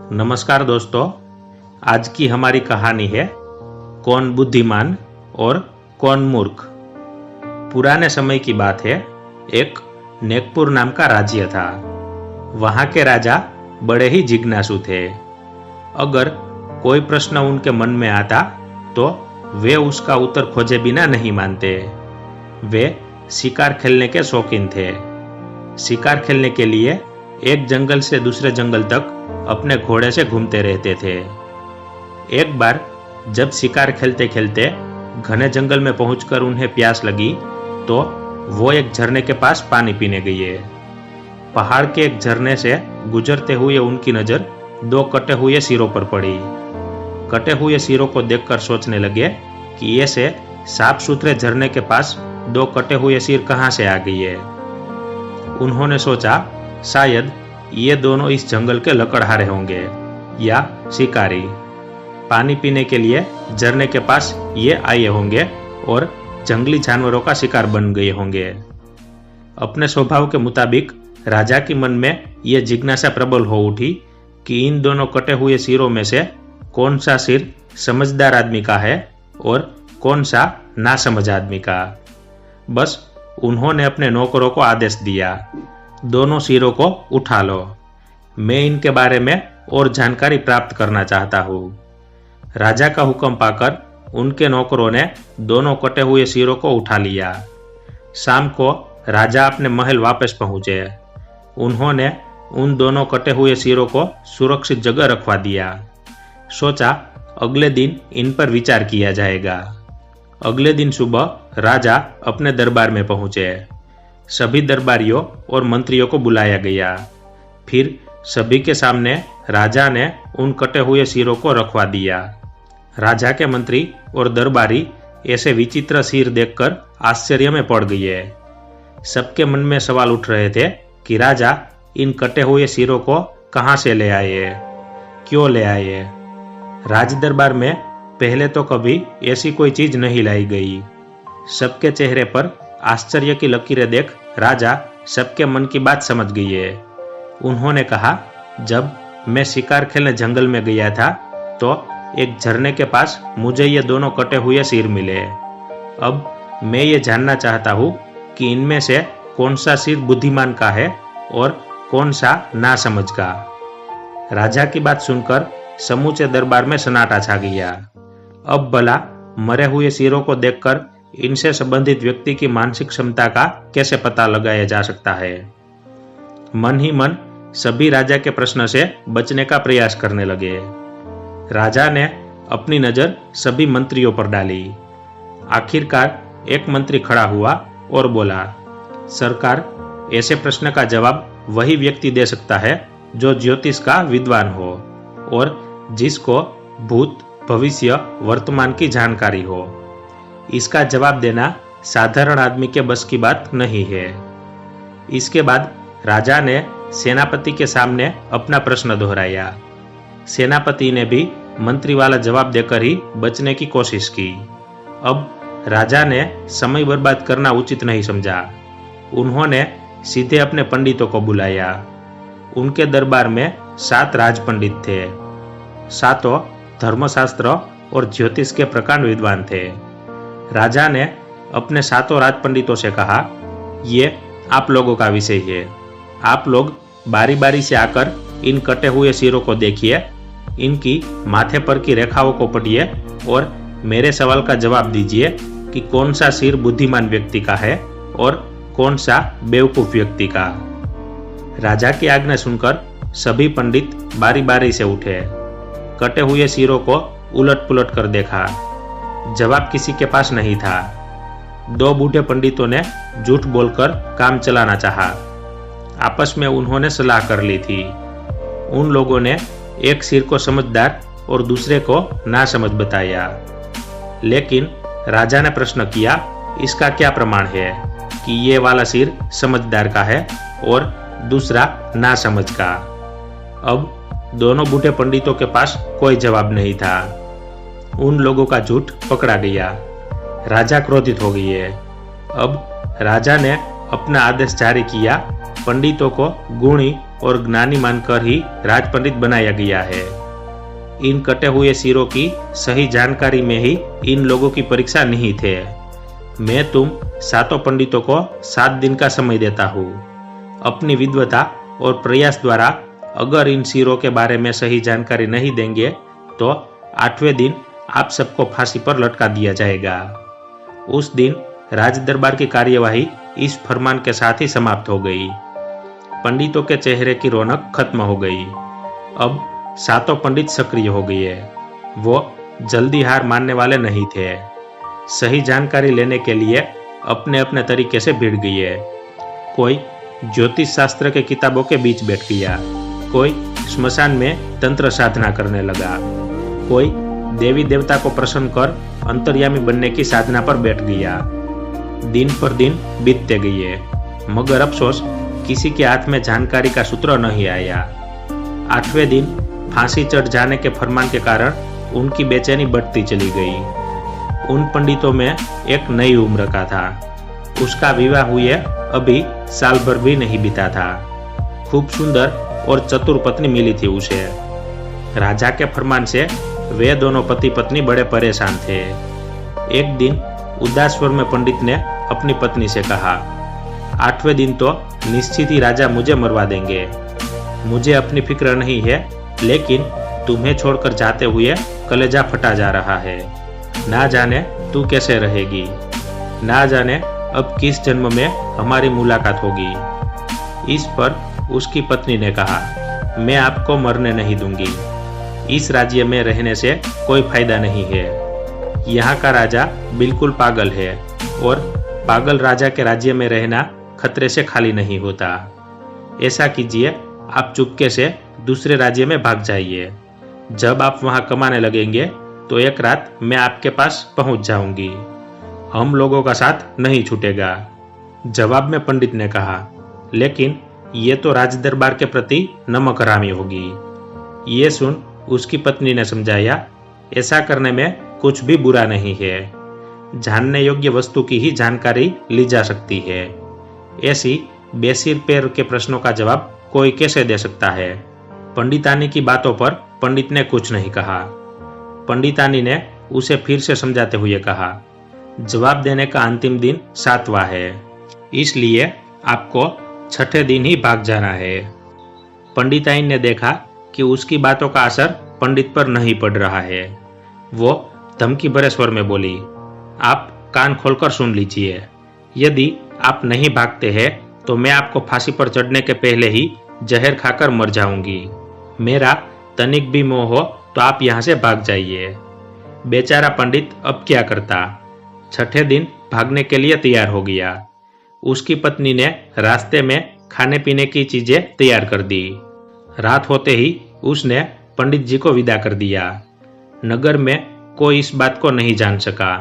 नमस्कार दोस्तों, आज की हमारी कहानी है कौन बुद्धिमान और कौन मूर्ख। पुराने समय की बात है। एक नेकपुर नाम का राज्य था। वहां के राजा बड़े ही जिज्ञासु थे। अगर कोई प्रश्न उनके मन में आता तो वे उसका उत्तर खोजे बिना नहीं मानते। वे शिकार खेलने के शौकीन थे। शिकार खेलने के लिए एक जंगल से दूसरे जंगल तक अपने घोड़े से घूमते रहते थे। एक बार जब शिकार खेलते खेलते घने जंगल में पहुंचकर उन्हें प्यास लगी तो वो एक झरने के पास पानी पीने गए। पहाड़ के एक झरने से गुजरते हुए उनकी नजर दो कटे हुए सिरों पर पड़ी। कटे हुए सिरों को देखकर सोचने लगे कि ऐसे साफ सुथरे झरने के पास दो कटे हुए सिर कहां से आ गए। उन्होंने सोचा शायद ये दोनों इस जंगल के लकड़हारे होंगे या शिकारी। पानी पीने के लिए झरने के पास ये आए होंगे और जंगली जानवरों का शिकार बन गए होंगे। अपने स्वभाव के मुताबिक राजा के मन में यह जिज्ञासा प्रबल हो उठी कि इन दोनों कटे हुए सिरों में से कौन सा सिर समझदार आदमी का है और कौन सा नासमझ आदमी का। बस उन्होंने अपने नौकरों को आदेश दिया, दोनों सिरों को उठा लो, मैं इनके बारे में और जानकारी प्राप्त करना चाहता हूँ। राजा का हुक्म पाकर उनके नौकरों ने दोनों कटे हुए सिरों को उठा लिया। शाम को राजा अपने महल वापस पहुंचे। उन्होंने उन दोनों कटे हुए सिरों को सुरक्षित जगह रखवा दिया। सोचा अगले दिन इन पर विचार किया जाएगा। अगले दिन सुबह राजा अपने दरबार में पहुंचे। सभी दरबारियों और मंत्रियों को बुलाया गया। फिर सभी के सामने राजा ने उन कटे हुए सिरों को रखवा दिया। राजा के मंत्री और दरबारी ऐसे विचित्र सिर देखकर आश्चर्य में पड़ गए। सबके मन में सवाल उठ रहे थे कि राजा इन कटे हुए सिरों को कहां से ले आए, क्यों ले आए। राज दरबार में पहले तो कभी ऐसी कोई चीज नहीं लाई गई। सबके चेहरे पर आश्चर्य की लकीरें देख राजा सबके मन की बात समझ गए। उन्होंने कहा, जब मैं शिकार खेलने जंगल में गया था तो एक झरने के पास मुझे ये दोनों कटे हुए सिर मिले। अब मैं ये जानना चाहता हूँ कि इनमें से कौन सा सिर बुद्धिमान का है और कौन सा नासमझ का। राजा की बात सुनकर समूचे दरबार में सन्नाटा छा गया। अब भला मरे हुए सिरों को देखकर इनसे संबंधित व्यक्ति की मानसिक क्षमता का कैसे पता लगाया जा सकता है। मन ही मन सभी राजा के प्रश्न से बचने का प्रयास करने लगे। राजा ने अपनी नजर सभी मंत्रियों पर डाली। आखिरकार एक मंत्री खड़ा हुआ और बोला, सरकार, ऐसे प्रश्न का जवाब वही व्यक्ति दे सकता है जो ज्योतिष का विद्वान हो और जिसको भूत, भविष्य, वर्तमान की जानकारी हो। इसका जवाब देना साधारण आदमी के बस की बात नहीं है। इसके बाद राजा ने सेनापति के सामने अपना प्रश्न दोहराया। सेनापति ने भी मंत्री वाला जवाब देकर ही बचने की कोशिश की। अब राजा ने समय बर्बाद करना उचित नहीं समझा। उन्होंने सीधे अपने पंडितों को बुलाया। उनके दरबार में 7 राजपंडित थे। सातों धर्मशास्त्र और ज्योतिष के प्रकांड विद्वान थे। राजा ने अपने 7 राजपंडितों से कहा, ये आप लोगों का विषय है। आप लोग बारी बारी से आकर इन कटे हुए सिरों को देखिए, इनकी माथे पर की रेखाओं को पढ़िए और मेरे सवाल का जवाब दीजिए कि कौन सा सिर बुद्धिमान व्यक्ति का है और कौन सा बेवकूफ व्यक्ति का। राजा की आज्ञा सुनकर सभी पंडित बारी बारी से उठे। कटे हुए सिरों को उलट पुलट कर देखा। जवाब किसी के पास नहीं था। 2 बूढ़े पंडितों ने झूठ बोलकर काम चलाना चाहा। आपस में उन्होंने सलाह कर ली थी। उन लोगों ने एक सिर को समझदार और दूसरे को नासमझ बताया। लेकिन राजा ने प्रश्न किया, इसका क्या प्रमाण है कि ये वाला सिर समझदार का है और दूसरा नासमझ का। अब दोनों बूढ़े पंडितों के पास कोई जवाब नहीं था। उन लोगों का झूठ पकड़ा गया। राजा क्रोधित हो गए। अब राजा ने अपना आदेश जारी किया पंडितों को गुणी और ज्ञानी मानकर ही राजपंडित बनाया गया है। इन कटे हुए सिरों की सही जानकारी में ही इन लोगों की परीक्षा निहित है। मैं तुम 7 पंडितों को 7 दिन का समय देता हूँ। अपनी विद्वता और प्रयास द्वारा अगर इन सिरों के बारे में सही जानकारी नहीं देंगे तो 8वें दिन आप सबको फांसी पर लटका दिया जाएगा। उस दिन राज दरबार की कार्यवाही इस फरमान के साथ ही समाप्त हो गई। पंडितों के चेहरे की रौनक खत्म हो गई। अब 7 पंडित सक्रिय हो गए। वो जल्दी हार मानने वाले नहीं थे। सही जानकारी लेने के लिए अपने अपने तरीके से भिड़ गए। कोई ज्योतिष शास्त्र के किताबों के बीच बैठ गया, कोई स्मशान में तंत्र साधना करने लगा, कोई देवी देवता को प्रसन्न कर अंतर्यामी बनने की साधना पर बैठ गया। दिन पर दिन बीतते गए, मगर अफसोस किसी के हाथ में जानकारी का सूत्र नहीं आया। 8वें दिन फांसी चढ़ जाने के फरमान के कारण उनकी बेचैनी बढ़ती चली गई। उन पंडितों में एक नई उम्र का था। उसका विवाह हुए अभी साल भर भी नहीं बीता था। खूब सुंदर और चतुर पत्नी मिली थी उसे। राजा के फरमान से वे दोनों पति पत्नी बड़े परेशान थे। एक दिन उदास स्वर में पंडित ने अपनी पत्नी से कहा, 8वें दिन तो निश्चित ही राजा मुझे मरवा देंगे। मुझे अपनी फिक्र नहीं है, लेकिन तुम्हें छोड़कर जाते हुए कलेजा फटा जा रहा है। ना जाने तू कैसे रहेगी, ना जाने अब किस जन्म में हमारी मुलाकात होगी। इस पर उसकी पत्नी ने कहा, मैं आपको मरने नहीं दूंगी। इस राज्य में रहने से कोई फायदा नहीं है। यहाँ का राजा बिल्कुल पागल है और पागल राजा के राज्य में रहना खतरे से खाली नहीं होता। ऐसा कीजिए, आप चुपके से दूसरे राज्य में भाग जाइए। जब आप वहां कमाने लगेंगे तो एक रात मैं आपके पास पहुंच जाऊंगी। हम लोगों का साथ नहीं छूटेगा। जवाब में पंडित ने कहा, लेकिन ये तो राज दरबार के प्रति नमक हरामी होगी। ये सुन उसकी पत्नी ने समझाया, ऐसा करने में कुछ भी बुरा नहीं है। जानने योग्य वस्तु की ही जानकारी ली जा सकती है। ऐसी बेसिर पैर के प्रश्नों का जवाब कोई कैसे दे सकता है। पंडितानी की बातों पर पंडित ने कुछ नहीं कहा। पंडितानी ने उसे फिर से समझाते हुए कहा, जवाब देने का अंतिम दिन 7वां है, इसलिए आपको 6ठे दिन ही भाग जाना है। पंडिताइन ने देखा कि उसकी बातों का असर पंडित पर नहीं पड़ रहा है। वो धमकी भरे स्वर में बोली, आप कान खोलकर सुन लीजिए। यदि आप नहीं भागते हैं तो मैं आपको फांसी पर चढ़ने के पहले ही जहर खाकर मर जाऊंगी। मेरा तनिक भी मोह हो तो आप यहाँ से भाग जाइए। बेचारा पंडित अब क्या करता। 6ठे दिन भागने के लिए तैयार हो गया। उसकी पत्नी ने रास्ते में खाने पीने की चीजें तैयार कर दी। रात होते ही उसने पंडित जी को विदा कर दिया। नगर में कोई इस बात को नहीं जान सका।